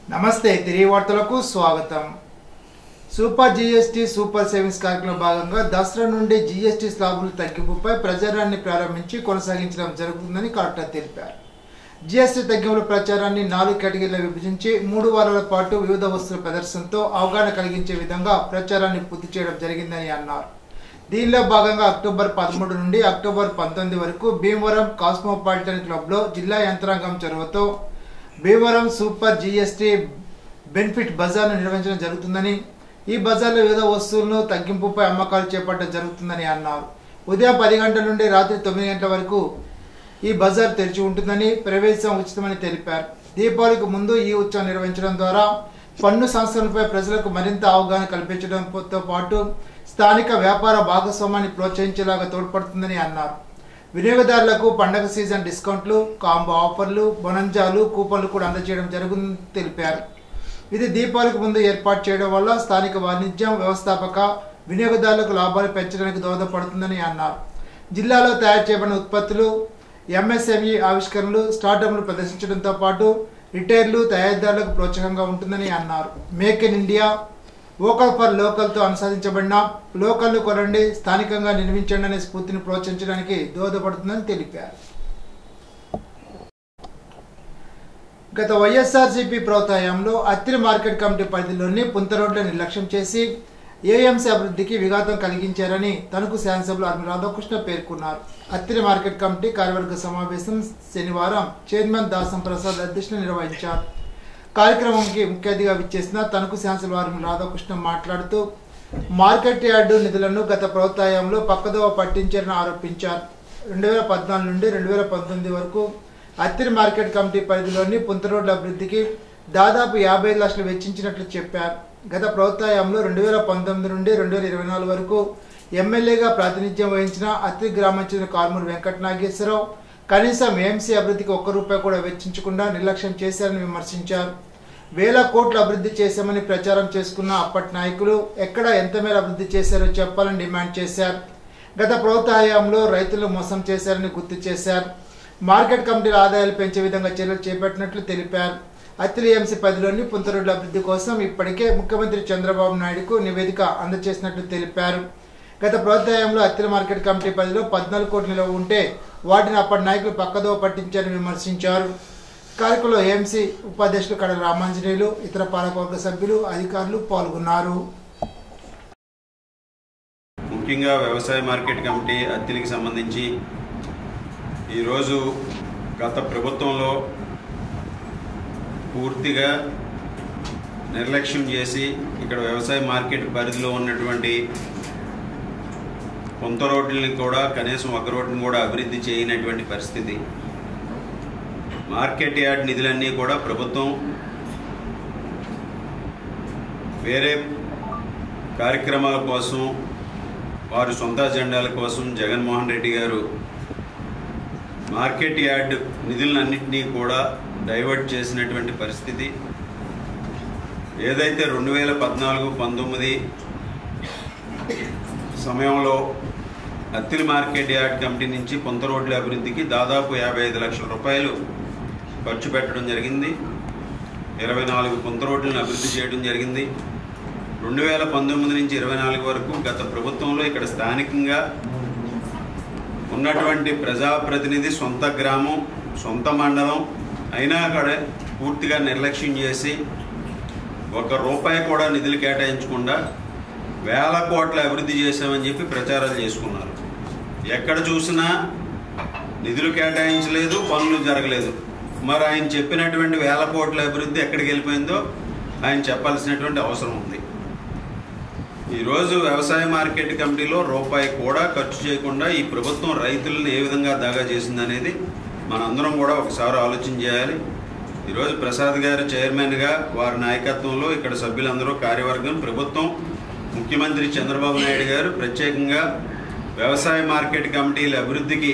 నమస్తే తిరిగి వార్తలకు స్వాగతం। సూపర్ జీఎస్టీ సూపర్ సేవింగ్స్ కార్యక్రమంలో భాగంగా దసరా నుండి జీఎస్టీ స్లాబుల తగ్గింపుపై ప్రచారాన్ని ప్రారంభించి కొనసాగించడం జరుగుతుందని కలెక్టర్ తెలిపారు। జీఎస్టీ తగ్గింపుల ప్రచారాన్ని 4 కేటగిరీలుగా విభజించి 3 వారాల పాటు వివిధ వస్తువుల ప్రదర్శనతో అవగాహన కలిగించే విధంగా ప్రచారాన్ని పూర్తి చేయడం జరిగిందని అన్నారు। దీనిలో భాగంగా అక్టోబర్ 13 నుండి అక్టోబర్ 19 వరకు భీమవరం కాస్మోపాలిటన్ క్లబ్లో జిల్లా యంత్రాంగం చొరవతో భీమవరం సూపర్ జీఎస్టీ బెనిఫిట్ బజార్ను నిర్వహించడం జరుగుతుందని, ఈ బజార్లో వివిధ వస్తువులను తగ్గింపుపై అమ్మకాలు చేపట్టడం జరుగుతుందని అన్నారు। ఉదయం 10 గంటల నుండి రాత్రి 9 గంటల వరకు ఈ బజార్ తెరిచి ఉంటుందని, ప్రవేశం ఉచితమని తెలిపారు। దీపావళికి ముందు ఈ ఉత్సవం నిర్వహించడం ద్వారా పన్ను సంస్కరణలపై ప్రజలకు మరింత అవగాహన కల్పించడంతో పాటు స్థానిక వ్యాపార భాగస్వామ్యాన్ని ప్రోత్సహించేలాగా తోడ్పడుతుందని అన్నారు। వినియోగదారులకు పండగ సీజన్ డిస్కౌంట్లు, కాంబో ఆఫర్లు, బొనంజాలు, కూపన్లు కూడా అందజేయడం జరుగుతుందని తెలిపారు। ఇది దీపావళికి ముందు ఏర్పాటు చేయడం వల్ల స్థానిక వాణిజ్యం వ్యవస్థాపక వినియోగదారులకు లాభాలు పెంచడానికి దోహదపడుతుందని అన్నారు। జిల్లాలో తయారు చేయబడిన ఉత్పత్తులు, ఎంఎస్ఎంఈ ఆవిష్కరణలు, స్టార్టప్లు ప్రదర్శించడంతో పాటు రిటైర్లు, తయారీదారులకు ప్రోత్సాహంగా ఉంటుందని అన్నారు। Make in India, vocal for లోకల్తో అనుసరించబడిన లోకల్ను కొనండి, స్థానికంగా నిర్మించండి అనే స్ఫూర్తిని ప్రోత్సహించడానికి దోహదపడుతుందని తెలిపారు। గత వైఎస్ఆర్సీపీ ప్రభుత్వంలో అత్తిలి మార్కెట్ కమిటీ పరిధిలోని పుంత రోడ్లను నిర్లక్ష్యం చేసి ఏఎంసీ అభివృద్ధికి విఘాతం కలిగించారని తణుకు శాసనసభ్యులు ఆర్మీ రాధాకృష్ణ పేర్కొన్నారు। అత్తిలి మార్కెట్ కమిటీ కార్యవర్గ సమావేశం శనివారం చైర్మన్ దాసం ప్రసాద్ అధ్యక్షతన నిర్వహించారు। కార్యక్రమానికి ముఖ్య అతిథిగా విచ్చేసిన తణుకు శాసనసభ్యులు ఆర్మీ రాధాకృష్ణ మాట్లాడుతూ మార్కెట్ యార్డు నిధులను గత ప్రభుత్వంలో పక్కదోవ పట్టించారని ఆరోపించారు। 2014 నుండి 2019 వరకు అత్తిలి మార్కెట్ కమిటీ పరిధిలోని పుంత రోడ్ల అభివృద్ధికి దాదాపు 55 లక్షలు వెచ్చించినట్లు చెప్పారు। గత ప్రభుత్వంలో 2019 నుండి 2024 వరకు ఎమ్మెల్యేగా ప్రాతినిధ్యం వహించిన అత్తిలి గ్రామం చెందిన కారుమూరి వెంకట నాగేశ్వరరావు కనీసం ఏఎంసీ అభివృద్ధికి 1 రూపాయి కూడా వెచ్చించకుండా నిర్లక్ష్యం చేశారని విమర్శించారు। వేల కోట్ల అభివృద్ధి చేశామని ప్రచారం చేసుకున్న అప్పటి నాయకులు ఎక్కడ ఎంత మేర అభివృద్ధి చేశారో చెప్పాలని డిమాండ్ చేశారు। గత ప్రభుత్వంలో రైతులను మోసం చేశారని గుర్తు చేశారు। మార్కెట్ కమిటీల ఆదాయాలు పెంచే విధంగా చర్యలు చేపట్టినట్లు తెలిపారు। అత్తిలి ఏఎంసీ పరిధిలోని పుంత రోడ్ల అభివృద్ధి కోసం ఇప్పటికే ముఖ్యమంత్రి చంద్రబాబు నాయుడుకు నివేదిక అందజేసినట్లు తెలిపారు। గత ప్రభుత్వంలో అత్తిలి మార్కెట్ కమిటీ పరిధిలో 14 కోట్ల నిలవ ఉంటే వాటిని అప్పటి నాయకులు పక్కదోవ పట్టించారని విమర్శించారు। కార్యక్రమంలో ఏఎంసీ ఉపాధ్యక్షులు కడల రామాంజనేయులు, ఇతర పాలకవర్గ సభ్యులు, అధికారులు పాల్గొన్నారు। ముఖ్యంగా వ్యవసాయ మార్కెట్ కమిటీ అత్తిలికి సంబంధించి ఈరోజు గత ప్రభుత్వంలో పూర్తిగా నిర్లక్ష్యం చేసి ఇక్కడ వ్యవసాయ మార్కెట్ పరిధిలో ఉన్నటువంటి కొంత రోడ్లని కూడా కనీసం 1 రోడ్డుని కూడా అభివృద్ధి చేయనటువంటి పరిస్థితి। మార్కెట్ యార్డ్ నిధులన్నీ కూడా ప్రభుత్వం వేరే కార్యక్రమాల కోసం, వారి సొంత అజెండాల కోసం జగన్మోహన్ రెడ్డి గారు మార్కెట్ యార్డ్ నిధులన్నింటినీ కూడా డైవర్ట్ చేసినటువంటి పరిస్థితి। ఏదైతే 2014-19 సమయంలో అత్తిలి మార్కెట్ యార్డ్ కమిటీ నుంచి పుంత రోడ్ల అభివృద్ధికి దాదాపు 55 లక్షల రూపాయలు ఖర్చు పెట్టడం జరిగింది। 24 పుంత రోడ్లను అభివృద్ధి చేయడం జరిగింది। 2019 నుంచి 24 వరకు గత ప్రభుత్వంలో ఇక్కడ స్థానికంగా ఉన్నటువంటి ప్రజాప్రతినిధి సొంత గ్రామం, సొంత మండలం అయినా కూడా పూర్తిగా నిర్లక్ష్యం చేసి 1 రూపాయి కూడా నిధులు కేటాయించకుండా వేల కోట్ల అభివృద్ధి చేశామని చెప్పి ప్రచారాలు చేసుకున్నారు। ఎక్కడ చూసినా నిధులు కేటాయించలేదు, పనులు జరగలేదు। మరి ఆయన చెప్పినటువంటి వేల కోట్ల అభివృద్ధి ఎక్కడికి వెళ్ళిపోయిందో ఆయన చెప్పాల్సినటువంటి అవసరం ఉంది। ఈరోజు వ్యవసాయ మార్కెట్ కమిటీలో రూపాయి కూడా ఖర్చు చేయకుండా ఈ ప్రభుత్వం రైతులను ఏ విధంగా దాగా చేసిందనేది మనందరం కూడా ఒకసారి ఆలోచన చేయాలి। ఈరోజు ప్రసాద్ గారు చైర్మన్గా, వారి నాయకత్వంలో ఇక్కడ సభ్యులందరూ కార్యవర్గం, ప్రభుత్వం, ముఖ్యమంత్రి చంద్రబాబు నాయుడు గారు ప్రత్యేకంగా వ్యవసాయ మార్కెట్ కమిటీల అభివృద్ధికి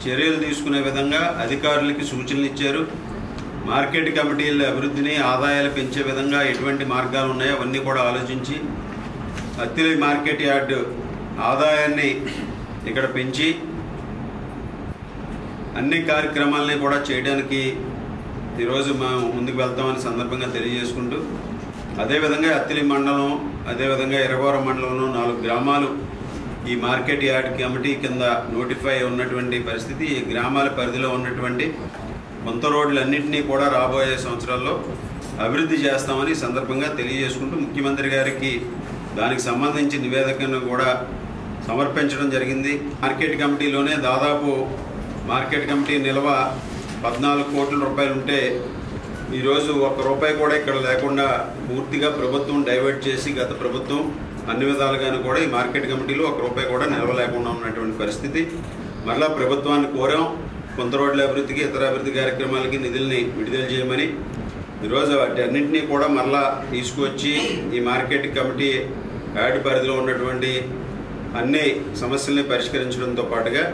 చర్యలు తీసుకునే విధంగా అధికారులకి సూచనలు ఇచ్చారు। మార్కెట్ కమిటీల అభివృద్ధిని, ఆదాయాలు పెంచే విధంగా ఎటువంటి మార్గాలు ఉన్నాయో అవన్నీ కూడా ఆలోచించి అత్తిలి మార్కెట్ యార్డ్ ఆదాయాన్ని ఇక్కడ పెంచి అన్ని కార్యక్రమాలని కూడా చేయడానికి ఈరోజు మేము ముందుకు వెళ్తామని సందర్భంగా తెలియజేసుకుంటూ, అదేవిధంగా అత్తిలి మండలం, అదేవిధంగా ఇరగవరం మండలంలో 4 గ్రామాలు ఈ మార్కెట్ యార్డ్ కమిటీ కింద నోటిఫై ఉన్నటువంటి పరిస్థితి. ఈ గ్రామాల పరిధిలో ఉన్నటువంటి కొంత రోడ్లన్నింటినీ కూడా రాబోయే సంవత్సరాల్లో అభివృద్ధి చేస్తామని సందర్భంగా తెలియజేసుకుంటూ, ముఖ్యమంత్రి గారికి దానికి సంబంధించి నివేదికను కూడా సమర్పించడం జరిగింది. మార్కెట్ కమిటీలోనే దాదాపు మార్కెట్ కమిటీ నిల్వ 14 కోట్ల రూపాయలు ఉంటే ఈరోజు ₹1 కూడా ఇక్కడ లేకుండా పూర్తిగా ప్రభుత్వం డైవర్ట్ చేసి, గత ప్రభుత్వం అన్ని విధాలుగాను కూడా ఈ మార్కెట్ కమిటీలో ₹1 కూడా నిల్వ లేకుండా ఉన్నటువంటి పరిస్థితి. మరలా ప్రభుత్వాన్ని కోరాం, కొంత రోడ్ల అభివృద్ధికి, ఇతర అభివృద్ధి కార్యక్రమాలకి నిధుల్ని విడుదల చేయమని. ఈరోజు వాటి అన్నింటినీ కూడా మరలా తీసుకువచ్చి ఈ మార్కెట్ కమిటీ యార్డ్ పరిధిలో ఉన్నటువంటి అన్ని సమస్యల్ని పరిష్కరించడంతో పాటుగా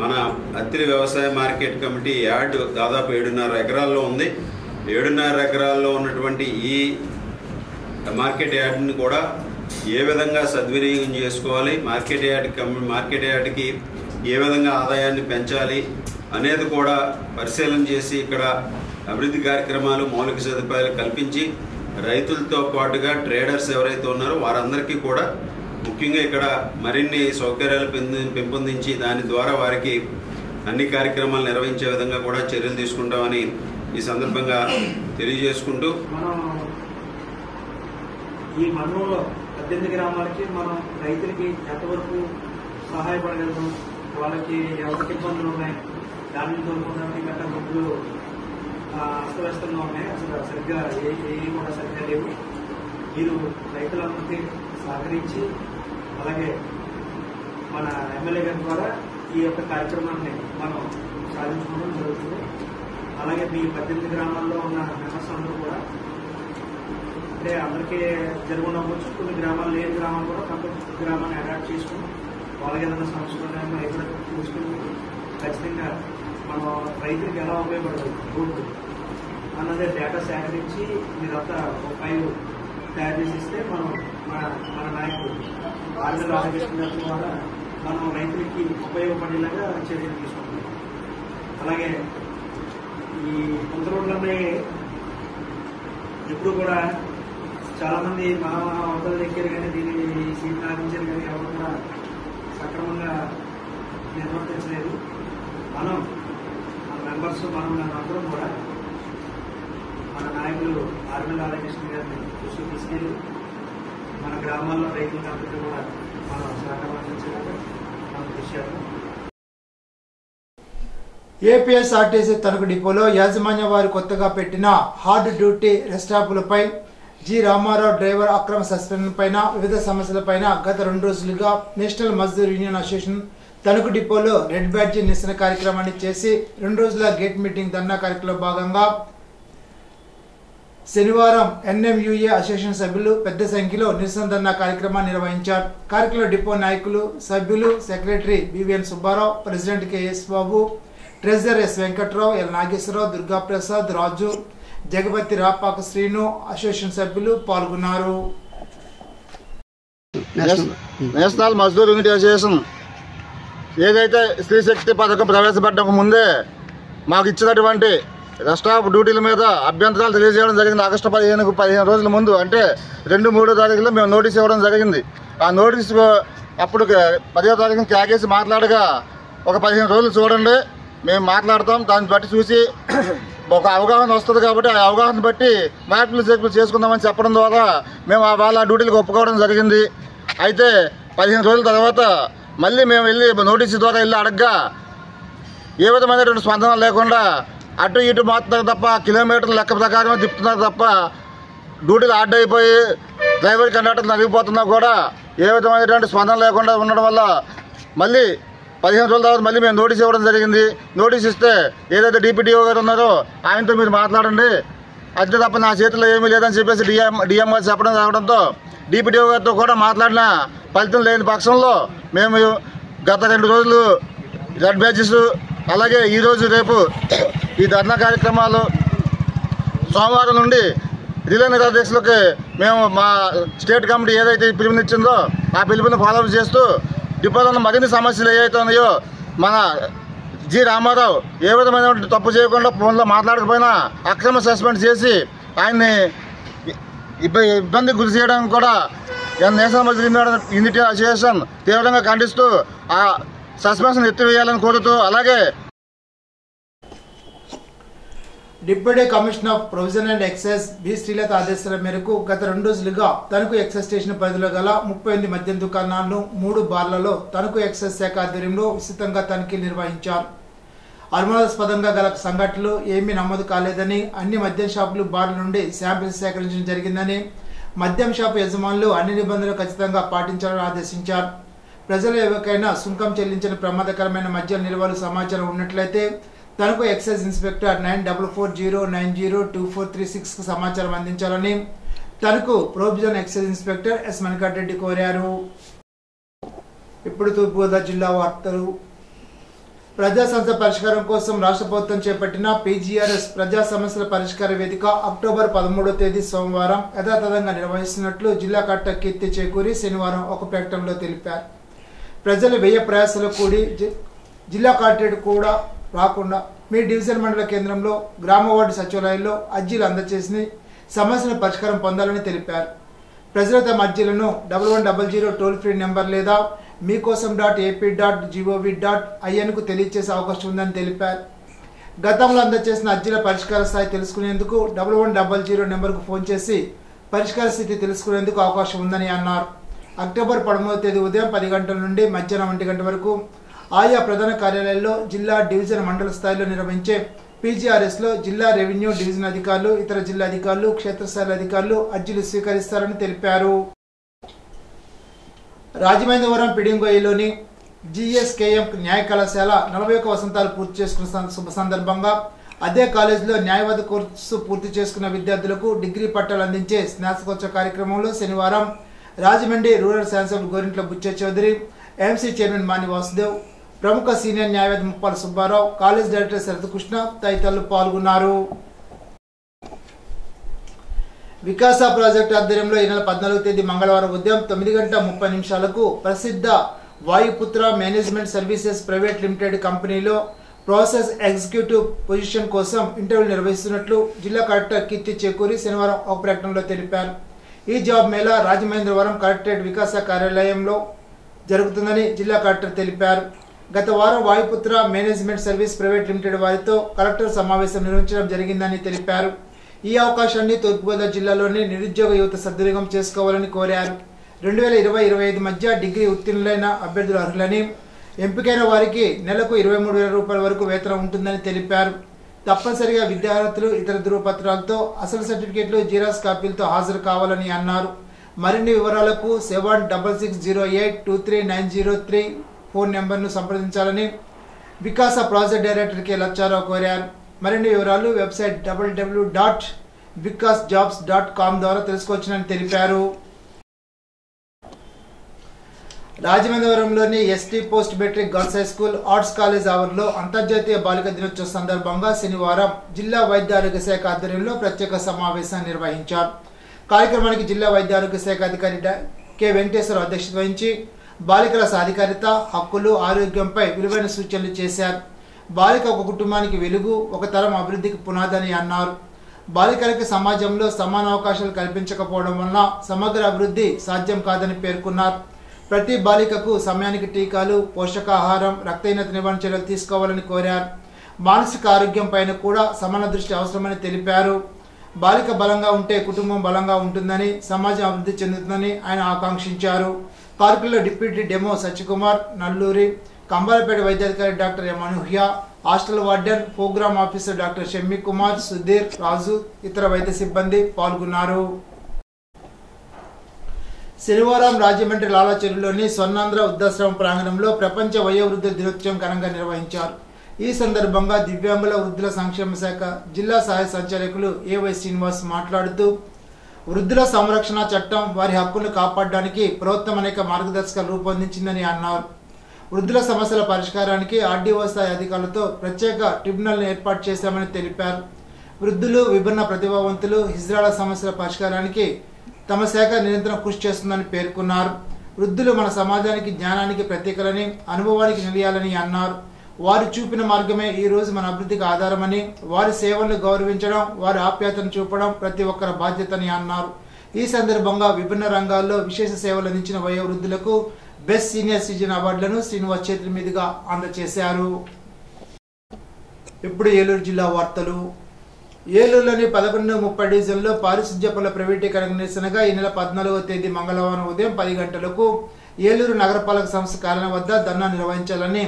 మన అత్తిలి వ్యవసాయ మార్కెట్ కమిటీ యార్డ్ దాదాపు 7.5 ఎకరాల్లో ఉంది. 7.5 ఎకరాల్లో ఉన్నటువంటి ఈ మార్కెట్ యార్డ్ని కూడా ఏ విధంగా సద్వినియోగం చేసుకోవాలి, మార్కెట్ యార్డ్కి ఏ విధంగా ఆదాయాన్ని పెంచాలి అనేది కూడా పరిశీలన చేసి ఇక్కడ అభివృద్ధి కార్యక్రమాలు, మౌలిక సదుపాయాలు కల్పించి రైతులతో పాటుగా ట్రేడర్స్ ఎవరైతే ఉన్నారో వారందరికీ కూడా ముఖ్యంగా ఇక్కడ మరిన్ని సౌకర్యాలు పెంపొందించి దాని ద్వారా వారికి అన్ని కార్యక్రమాలు నిర్వహించే విధంగా కూడా చర్యలు తీసుకుంటామని ఈ సందర్భంగా తెలియజేసుకుంటూ, ఈ మండలంలో 18 గ్రామాలకి మనం రైతులకి ఎంతవరకు సహాయపడగలుగుతాం, వాళ్ళకి ఎవరికి ఇబ్బందులు ఉన్నాయి, దానిని తోలుకోవడానికి గట్ట డబ్బులు అస్తవ్యస్తంగా ఉన్నాయి, అసలు సరిగ్గా ఏ కూడా సరిగ్గా లేవు. మీరు రైతులందరికీ సహకరించి అలాగే మన ఎమ్మెల్యే గారి ద్వారా ఈ యొక్క కార్యక్రమాన్ని మనం సాధించుకోవడం జరుగుతుంది. అలాగే మీ 18 గ్రామాల్లో ఉన్న మెంబర్స్ అందరూ కూడా, అంటే అందరికీ జరుగుండవచ్చు, కొన్ని గ్రామాలు లేని గ్రామాలు కూడా కొంత గ్రామాన్ని అడాప్ట్ చేసుకుని వాళ్ళకి ఏదైనా సంస్కరణ ఎక్కడ చూసుకుని ఖచ్చితంగా మనం రైతులకు ఎలా ఉపయోగపడుతుంది రోడ్డు అన్నదే డేటా సేకరించి మీరంతా ఒక ఫైల్ తయారు చేసి ఇస్తే మనం మన నాయకుడు ఆర్మీ రాధాకృష్ణ గారి ద్వారా మనం రైతులకి ఉపయోగపడేలాగా చర్యలు తీసుకుంటున్నాం. అలాగే ఈ కొంత రోడ్లన్నీ ఎప్పుడు కూడా చాలా మంది మా అవతల దగ్గర కానీ దీన్ని సీట్ సాధించారు కానీ ఎవరు కూడా సక్రమంగా నిర్వర్తించలేదు. మన మెంబర్స్ అందరం కూడా మన నాయకులు ఆర్మీ రాధాకృష్ణ గారిని దృష్టికి తీసుకెళ్ళి మన గ్రామాల్లో రైతులందరికీ కూడా మనం సహకారం అందించేలాగా మనం కృషి చేద్దాం. ఏపీఎస్ఆర్టీసీ తణుకు డిపోలో యాజమాన్య వారు కొత్తగా పెట్టిన హార్డ్ డ్యూటీ రెస్టాపులపై జి రామారావు డ్రైవర్ అక్రమ సస్పెన్షన్ పైన వివిధ సమస్యలపైన గత 2 రోజులుగా national Mazdoor union association Tanuku డిపోలో రెడ్ బ్యాడ్జీ నిరసన కార్యక్రమాన్ని చేసి 2 రోజుల గేట్ మీటింగ్ ధర్నా కార్యక్రమంలో భాగంగా శనివారం ఎన్ఎంయుఏ అసోసియేషన్ సభ్యులు పెద్ద సంఖ్యలో నిరసన ధర్నా కార్యక్రమాన్ని నిర్వహించారు. కార్యక్రమంలో డిపో నాయకులు, సభ్యులు, secretary BVN Subbarao, president KS Babu, treasurer S Venkatrao, L Nageswararao, Durgaprasad, Raju, Jagapathi, Rapaka Srinu, association సభ్యులు పాల్గొన్నారు. నేషనల్ మజ్దూర్ యూనిట్ అసోసియేషన్ ఏదైతే స్త్రీ శక్తి పథకం ప్రవేశపెట్టక ముందే మాకు ఇచ్చినటువంటి రెస్టాప్ డ్యూటీల మీద అభ్యంతరాలు తెలియజేయడం జరిగింది. ఆగస్టు 15 రోజుల ముందు, అంటే 2-3 తారీఖులో మేము నోటీస్ ఇవ్వడం జరిగింది. ఆ నోటీసు అప్పుడు 10వ తారీఖున క్యాకేసి మాట్లాడగా ఒక 15 రోజులు చూడండి, మేము మాట్లాడతాం, దాన్ని బట్టి చూసి ఒక అవగాహన వస్తుంది కాబట్టి ఆ అవగాహన బట్టి మార్పులు చేర్పులు చేసుకుందామని చెప్పడం ద్వారా మేము వాళ్ళ డ్యూటీలకు ఒప్పుకోవడం జరిగింది. అయితే 15 రోజుల తర్వాత మళ్ళీ మేము వెళ్ళి నోటీసు ద్వారా వెళ్ళి అడగగా ఏ విధమైనటువంటి స్పందన లేకుండా అటు ఇటు మాత్రం తప్ప కిలోమీటర్ల లెక్క ప్రకారమే తిప్పుతున్నారు తప్ప డ్యూటీలు ఆర్డ్ అయిపోయి డ్రైవర్ కండక్టర్ నలిగిపోతున్నా కూడా ఏ విధమైనటువంటి స్పందన లేకుండా ఉండడం వల్ల మళ్ళీ 15 రోజుల తర్వాత మళ్ళీ మేము నోటీస్ ఇవ్వడం జరిగింది. నోటీస్ ఇస్తే ఏదైతే డిపిడిఓ గారు ఉన్నారో ఆయనతో మీరు మాట్లాడండి, అంతే తప్ప నా చేతిలో ఏమీ లేదని చెప్పేసి డిఎం గారు చెప్పడం రావడంతో డిపిడిఓ గారితో కూడా మాట్లాడిన ఫలితం లేని పక్షంలో మేము గత 2 రోజులు రెడ్ బ్యాచెస్ అలాగే ఈరోజు రేపు ఈ ధర్నా కార్యక్రమాలు సోమవారం నుండి రిలే నిరాదీక్షలకి మేము మా స్టేట్ కమిటీ ఏదైతే పిలుపునిచ్చిందో ఆ పిలుపుని ఫాలోఅప్ చేస్తూ డిపోలో మరిన్ని సమస్యలు ఏవైతే ఉన్నాయో మన జి రామారావు ఏ విధమైన తప్పు చేయకుండా ఫోన్లో మాట్లాడకపోయినా అక్రమ సస్పెండ్ చేసి ఆయన్ని ఇబ్బంది గురి చేయడానికి కూడా నేషనల్ ముస్లిం యూనిటీ అసోసియేషన్ తీవ్రంగా ఖండిస్తూ ఆ సస్పెన్షన్ ఎత్తివేయాలని కోరుతూ, అలాగే deputy commissioner of provision and excise B Srilatha ఆదేశాల మేరకు గత 2 రోజులుగా తణుకు ఎక్సైజ్ స్టేషన్ పరిధిలో గల 38 మద్యం దుకాణాలను 3 బార్లలో తణుకు ఎక్సైజ్ శాఖ ఆధ్వర్యంలో విస్తృతంగా తనిఖీలు నిర్వహించారు. అనుమానాస్పదంగా గల సంఘటనలు ఏమీ నమోదు కాలేదని, అన్ని మద్యం షాపులు బార్ల నుండి శాంపిల్స్ సేకరించడం జరిగిందని, మద్యం షాపు యజమానులు అన్ని నిబంధనలు ఖచ్చితంగా పాటించాలని ఆదేశించారు. ప్రజలు ఎవరికైనా సుంకం చెల్లించిన ప్రమాదకరమైన మద్యం నిల్వలు సమాచారం ఉన్నట్లయితే తణుకు ఎక్సైజ్ ఇన్స్పెక్టర్ 9440902436 కు సమాచారం అందించాలని Tanuku prohibition excise inspector S Manikantareddy కోరారు. ఇప్పుడు తూర్పుగోదావరి జిల్లా వార్తలు. ప్రజా సమస్యల పరిష్కారం కోసం రాష్ట్ర ప్రభుత్వం చేపట్టిన పీజీఆర్ఎస్ ప్రజా సమస్యల పరిష్కార వేదిక అక్టోబర్ 13వ తేదీ సోమవారం యథాతథంగా నిర్వహిస్తున్నట్లు జిల్లా కలెక్టర్ కీర్తి చేకూరి శనివారం ఒక ప్రకటనలో తెలిపారు. ప్రజలు వ్యయ ప్రయాసాలు కూడి జిల్లా కలెక్టరేట్ కూడా రాకుండా మీ డివిజన్ మండల కేంద్రంలో గ్రామ వార్డు సచివాలయాల్లో అర్జీలు అందజేసి సమస్యల పరిష్కారం పొందాలని తెలిపారు. ప్రజలు తమ అర్జీలను 1100 టోల్ ఫ్రీ నెంబర్ లేదా మీకోసం.ap.gov.in కు తెలియజేసే అవకాశం ఉందని తెలిపారు. గతంలో అందజేసిన అర్జీల పరిష్కార స్థాయి తెలుసుకునేందుకు 1100 నెంబర్కు ఫోన్ చేసి పరిష్కార స్థితి తెలుసుకునేందుకు అవకాశం ఉందని అన్నారు. అక్టోబర్ 13వ తేదీ ఉదయం 10 గంటల నుండి మధ్యాహ్నం 1 గంట వరకు ఆయా ప్రధాన కార్యాలయాల్లో జిల్లా డివిజన్ మండల స్థాయిలో నిర్వహించే పీజీఆర్ఎస్లో జిల్లా రెవెన్యూ డివిజన్ అధికారులు, ఇతర జిల్లా అధికారులు, క్షేత్రస్థాయి అధికారులు అర్జీలు స్వీకరిస్తారని తెలిపారు. రాజమహేంద్రవరం పిడింగోయిలోని జిఎస్కేఎం న్యాయ కళాశాల 41 వసంతాలు పూర్తి చేసుకున్న శుభ సందర్భంగా అదే కాలేజీలో న్యాయవాద కోర్సు పూర్తి చేసుకున్న విద్యార్థులకు డిగ్రీ పట్టాలు అందించే స్నాతకోత్సవ కార్యక్రమంలో శనివారం రాజమండ్రి రూరల్ శాసనసభ్యులు గోరింట్ల బుచ్చ చౌదరి, ఎంసీ చైర్మన్ మాని వాసుదేవ్, ప్రముఖ సీనియర్ న్యాయవాది ముప్పాల సుబ్బారావు, కాలేజ్ డైరెక్టర్ శరత్కృష్ణ తదితరులు పాల్గొన్నారు. వికాస ప్రాజెక్టు ఆధ్వర్యంలో ఈ నెల 14వ తేదీ మంగళవారం ఉదయం 9:30 ప్రసిద్ధ Vayuputra management services private limited కంపెనీలో ప్రాసెస్ ఎగ్జిక్యూటివ్ పొజిషన్ కోసం ఇంటర్వ్యూ నిర్వహిస్తున్నట్లు జిల్లా కలెక్టర్ కీర్తి చేకూరి శనివారం ఒక ప్రకటనలో తెలిపారు. ఈ జాబ్ మేళా రాజమహేంద్రవరం కలెక్టరేట్ వికాస కార్యాలయంలో జరుగుతుందని జిల్లా కలెక్టర్ తెలిపారు. గత వారం Vayuputra management service private limited వారితో కలెక్టర్ సమావేశం నిర్వహించడం జరిగిందని తెలిపారు. ఈ అవకాశాన్ని తూర్పుగోదావరి జిల్లాలోని నిరుద్యోగ యువత సద్వినియోగం చేసుకోవాలని కోరారు. 2020-25 మధ్య డిగ్రీ ఉత్తీర్ణులైన అభ్యర్థులు అర్హులని, ఎంపికైన వారికి నెలకు 23,000 రూపాయల వరకు వేతనం ఉంటుందని తెలిపారు. తప్పనిసరిగా విద్యార్థులు ఇతర ధృవపత్రాలతో, అసలు సర్టిఫికేట్లు, జీరాక్స్ కాపీలతో హాజరు కావాలని అన్నారు. మరిన్ని వివరాలకు 76682390 ఫోన్ నెంబర్ను సంప్రదించాలని Vikasa project director K Lachcharao కోరారు. మరిన్ని వివరాలు వెబ్సైట్ www.vikasjobs.com ద్వారా తెలుసుకోవచ్చునని తెలిపారు. రాజమహేంద్రవరంలోని ST post matric girls high school arts college ఆవరణలో అంతర్జాతీయ బాలిక దినోత్సవ సందర్భంగా శనివారం జిల్లా వైద్య ఆరోగ్య శాఖ ఆధ్వర్యంలో ప్రత్యేక సమావేశాన్ని నిర్వహించారు. కార్యక్రమానికి జిల్లా వైద్య ఆరోగ్య శాఖ అధికారి కె వెంకటేశ్వర అధ్యక్షత వహించి బాలికల సాధికారిత, హక్కులు, ఆరోగ్యంపై విలువైన సూచనలు చేశారు. బాలిక ఒక కుటుంబానికి వెలుగు, ఒక తరం అభివృద్ధికి పునాదని అన్నారు. బాలికలకి సమాజంలో సమాన అవకాశాలు కల్పించకపోవడం వలన సమగ్ర అభివృద్ధి సాధ్యం కాదని పేర్కొన్నారు. ప్రతి బాలికకు సమయానికి టీకాలు, పోషకాహారం, రక్తహీనత నివారణ చర్యలు తీసుకోవాలని కోరారు. మానసిక ఆరోగ్యం పైన కూడా సమాన దృష్టి అవసరమని తెలిపారు. బాలిక బలంగా ఉంటే కుటుంబం బలంగా ఉంటుందని, సమాజం అభివృద్ధి చెందుతుందని ఆయన ఆకాంక్షించారు. కార్యక్రమంలో డిప్యూటీ డెమో సత్యకుమార్, నల్లూరి, కంబాలపేట వైద్యాధికారి doctor M Anuhya, hostel warden, programme officer doctor Shammi Kumar, Sudheer, Raju, ఇతర వైద్య సిబ్బంది పాల్గొన్నారు. శనివారం రాజమండ్రి లాలాచెరువులోని స్వర్ణాంధ్ర వృద్ధాశ్రమం ప్రాంగణంలో ప్రపంచ వయోవృద్ధుల దినోత్సవం ఘనంగా నిర్వహించారు. ఈ సందర్భంగా దివ్యాంగుల వృద్ధుల సంక్షేమ శాఖ జిల్లా సహాయ సంచాలకులు ఏవై శ్రీనివాస్ మాట్లాడుతూ, వృద్ధుల సంరక్షణ చట్టం వారి హక్కులను కాపాడడానికి ప్రభుత్వం అనేక మార్గదర్శకాలు రూపొందించిందని అన్నారు. వృద్ధుల సమస్యల పరిష్కారానికి ఆర్డీఓ స్థాయి అధికారులతో ప్రత్యేక ట్రిబ్యునల్ను ఏర్పాటు చేశామని తెలిపారు. వృద్ధులు, విభిన్న ప్రతిభావంతులు, హిజ్రాల సమస్యల పరిష్కారానికి తమ శాఖ నిరంతరం కృషి చేస్తుందని పేర్కొన్నారు. వృద్ధులు మన సమాజానికి, జ్ఞానానికి ప్రతీకలని, అనుభవానికి నిలయాలని అన్నారు. వారు చూపిన మార్గమే ఈ రోజు మన అభివృద్ధికి ఆధారమని, వారి సేవలను గౌరవించడం, వారి ఆప్యాయతను చూపడం ప్రతి ఒక్కరి బాధ్యతని అన్నారు. ఈ సందర్భంగా విభిన్న రంగాల్లో విశేష సేవలు అందించిన వయోవృద్ధులకు బెస్ట్ సీనియర్ సిటిజన్ అవార్డులను శ్రీనివాస్ చేతుల మీదుగా అందజేశారు. ఇప్పుడు ఏలూరు జిల్లా వార్తలు. ఏలూరులోని 11-30 డివిజన్లో పారిశుధ్య పనుల ప్రైవేటీకరణ నిరసనగా ఈ నెల 14వ తేదీ మంగళవారం ఉదయం 10 గంటలకు ఏలూరు నగరపాలక సంస్థ కార్యాలయం వద్ద ధర్నా నిర్వహించాలని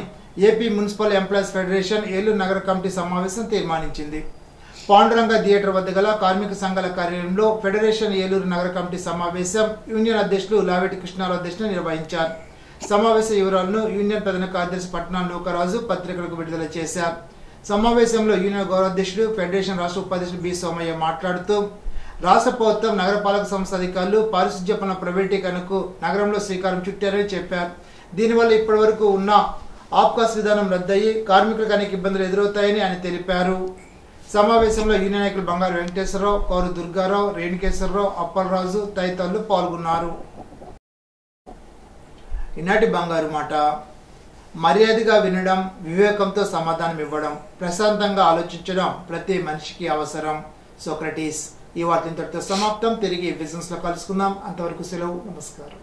AP municipal employees federation Eluru నగర కమిటీ సమావేశం తీర్మానించింది. పాండురంగ థియేటర్ వద్ద గల కార్మిక సంఘాల కార్యాలయంలో ఫెడరేషన్ ఏలూరు నగర కమిటీ సమావేశం యూనియన్ అధ్యక్షులు లావేటి కృష్ణారావు అధ్యక్షతన నిర్వహించారు. సమావేశ వివరాలను యూనియన్ ప్రధాన కార్యదర్శి పట్నాల నూకరాజు పత్రికలకు విడుదల చేశారు. సమావేశంలో యూనియన్ గౌరవాధ్యక్షుడు ఫెడరేషన్ రాష్ట్ర ఉపాధ్యక్షుడు బి సోమయ్య మాట్లాడుతూ రాష్ట్ర ప్రభుత్వం నగరపాలక సంస్థ అధికారులు పారిశుధ్య పనుల ప్రైవేటీకరణకు నగరంలో శ్రీకారం చుట్టారని చెప్పారు. దీనివల్ల ఇప్పటి వరకు ఉన్న ఆప్కాస్ విధానం రద్దయి కార్మికులకు అనేక ఇబ్బందులు ఎదురవుతాయని ఆయన తెలిపారు. సమావేశంలో యూనియన్ నాయకులు బంగారు వెంకటేశ్వరరావు, కౌరు దుర్గారావు, రేణుకేశ్వరరావు, అప్పలరాజు తదితరులు పాల్గొన్నారు. ఈనాటి బంగారు మాట. మర్యాదగా వినడం, వివేకంతో సమాధానం ఇవ్వడం, ప్రశాంతంగా ఆలోచించడం ప్రతి మనిషికి అవసరం. సోక్రటీస్. ఈ వార్త ఇంతటితో సమాప్తం. తిరిగి బిజినెస్ లో కలుసుకుందాం. అంతవరకు సెలవు. నమస్కారం.